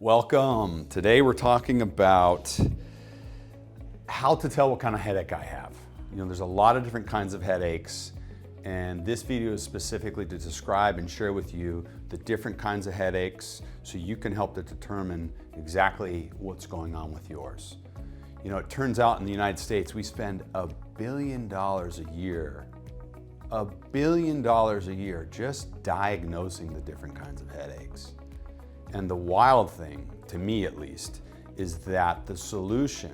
Welcome. Today we're talking about how to tell what kind of headache I have. There's a lot of different kinds of headaches, and this video is specifically to describe and share with you the different kinds of headaches so you can help to determine exactly what's going on with yours. It turns out in the United States we spend $1 billion a year, $1 billion a year just diagnosing the different kinds of headaches. And the wild thing, to me at least, is that the solution,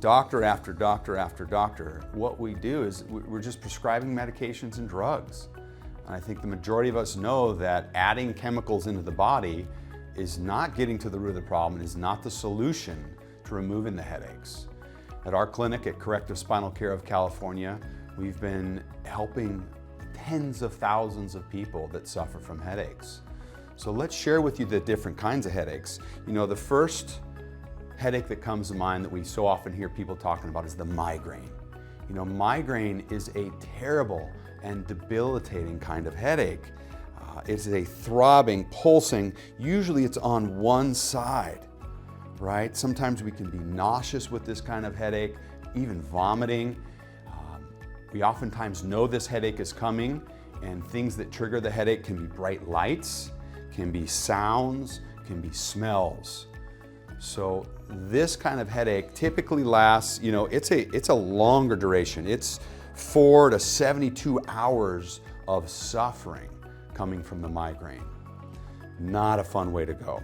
doctor after doctor after doctor, what we do is we're just prescribing medications and drugs. And I think the majority of us know that adding chemicals into the body is not getting to the root of the problem, and is not the solution to removing the headaches. At our clinic at Corrective Spinal Care of California, we've been helping tens of thousands of people that suffer from headaches. So let's share with you the different kinds of headaches. The first headache that comes to mind that we so often hear people talking about is the migraine. Migraine is a terrible and debilitating kind of headache. It's a throbbing, pulsing, usually it's on one side, right? Sometimes we can be nauseous with this kind of headache, even vomiting. We oftentimes know this headache is coming, and things that trigger the headache can be bright lights, can be sounds, can be smells. So this kind of headache typically lasts, it's a longer duration. It's 4 to 72 hours of suffering coming from the migraine. Not a fun way to go.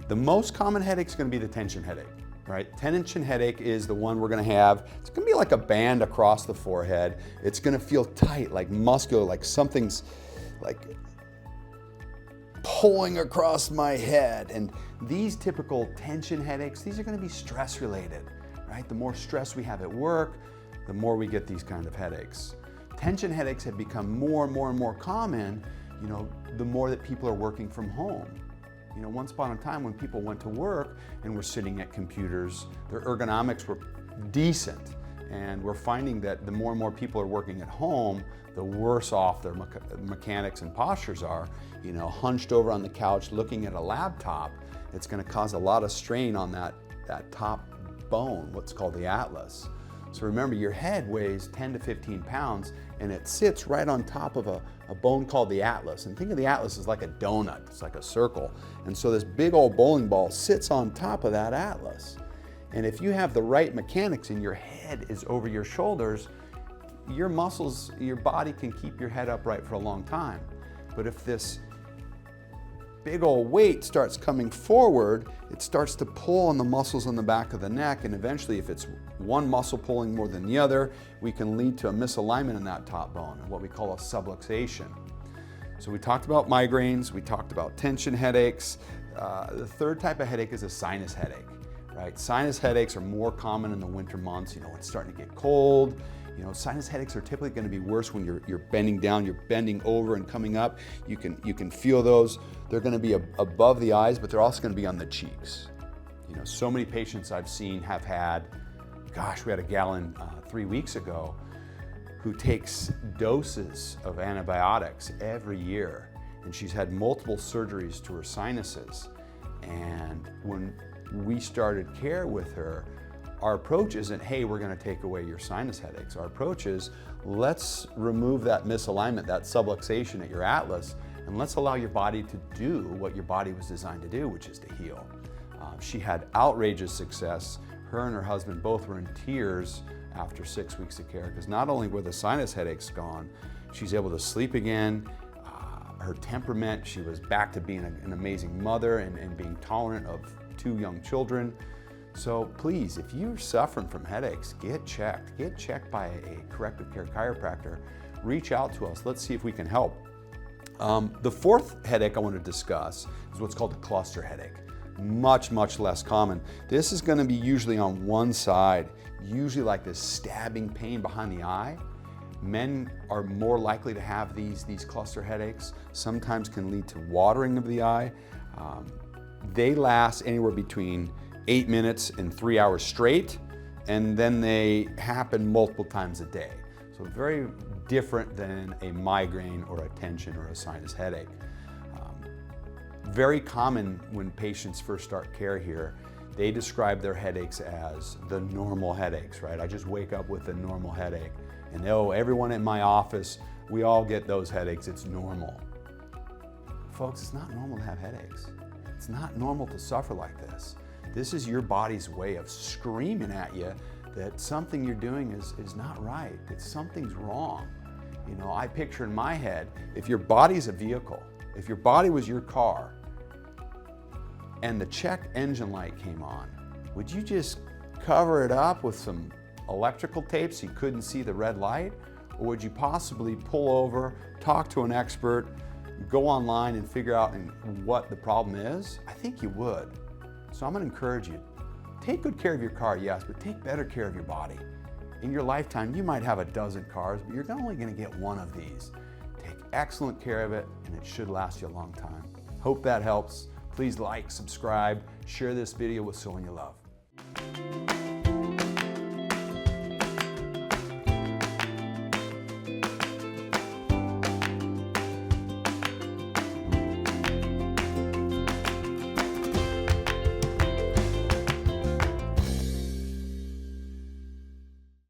The most common headache is going to be the tension headache, right? Tension headache is the one we're going to have. It's going to be like a band across the forehead. It's going to feel tight, like muscular, like something's like pulling across my head. And these typical tension headaches, these are going to be stress related, right? The more stress we have at work, the more we get these kind of headaches. Tension headaches have become more and more common, the more that people are working from home. Once upon a time when people went to work and were sitting at computers, their ergonomics were decent. And we're finding that the more and more people are working at home, the worse off their mechanics and postures are. Hunched over on the couch looking at a laptop, it's going to cause a lot of strain on that top bone, what's called the atlas. So remember, your head weighs 10 to 15 pounds, and it sits right on top of a bone called the atlas. And think of the atlas as like a donut, it's like a circle. And so this big old bowling ball sits on top of that atlas. And if you have the right mechanics and your head is over your shoulders, your muscles, your body can keep your head upright for a long time. But if this big old weight starts coming forward, it starts to pull on the muscles on the back of the neck, and eventually if it's one muscle pulling more than the other, we can lead to a misalignment in that top bone, and what we call a subluxation. So we talked about migraines, we talked about tension headaches. The third type of headache is a sinus headache, right? Sinus headaches are more common in the winter months, when it's starting to get cold. Sinus headaches are typically going to be worse when you're bending down, you're bending over and coming up. You can feel those. They're going to be above the eyes, but they're also going to be on the cheeks. So many patients I've seen have had, we had a gal in 3 weeks ago who takes doses of antibiotics every year, and she's had multiple surgeries to her sinuses. And when we started care with her, our approach isn't, hey, we're going to take away your sinus headaches. Our approach is, let's remove that misalignment, that subluxation at your atlas, and let's allow your body to do what your body was designed to do, which is to heal. She had outrageous success. Her and her husband both were in tears after 6 weeks of care, because not only were the sinus headaches gone, she's able to sleep again. Her temperament, she was back to being an amazing mother and being tolerant of 2 young children. So please, if you're suffering from headaches, get checked. Get checked by a corrective care chiropractor. Reach out to us. Let's see if we can help. The fourth headache I want to discuss is what's called a cluster headache. Much less common. This is going to be usually on one side, usually like this stabbing pain behind the eye. Men are more likely to have these cluster headaches. Sometimes can lead to watering of the eye. They last anywhere between 8 minutes and 3 hours straight, and then they happen multiple times a day. So very different than a migraine or a tension or a sinus headache. Very common when patients first start care here, they describe their headaches as the normal headaches, right? I just wake up with a normal headache. And oh, everyone in my office, we all get those headaches, it's normal. Folks, it's not normal to have headaches. It's not normal to suffer like this. This is your body's way of screaming at you that something you're doing is not right, that something's wrong. You know, I picture in my head, if your body's a vehicle, if your body was your car, and the check engine light came on, would you just cover it up with some electrical tape so you couldn't see the red light? Or would you possibly pull over, talk to an expert, go online and figure out what the problem is? I think you would. So I'm gonna encourage you, take good care of your car, yes, but take better care of your body. In your lifetime, you might have a dozen cars, but you're only gonna get one of these. Take excellent care of it, and it should last you a long time. Hope that helps. Please like, subscribe, share this video with someone you love.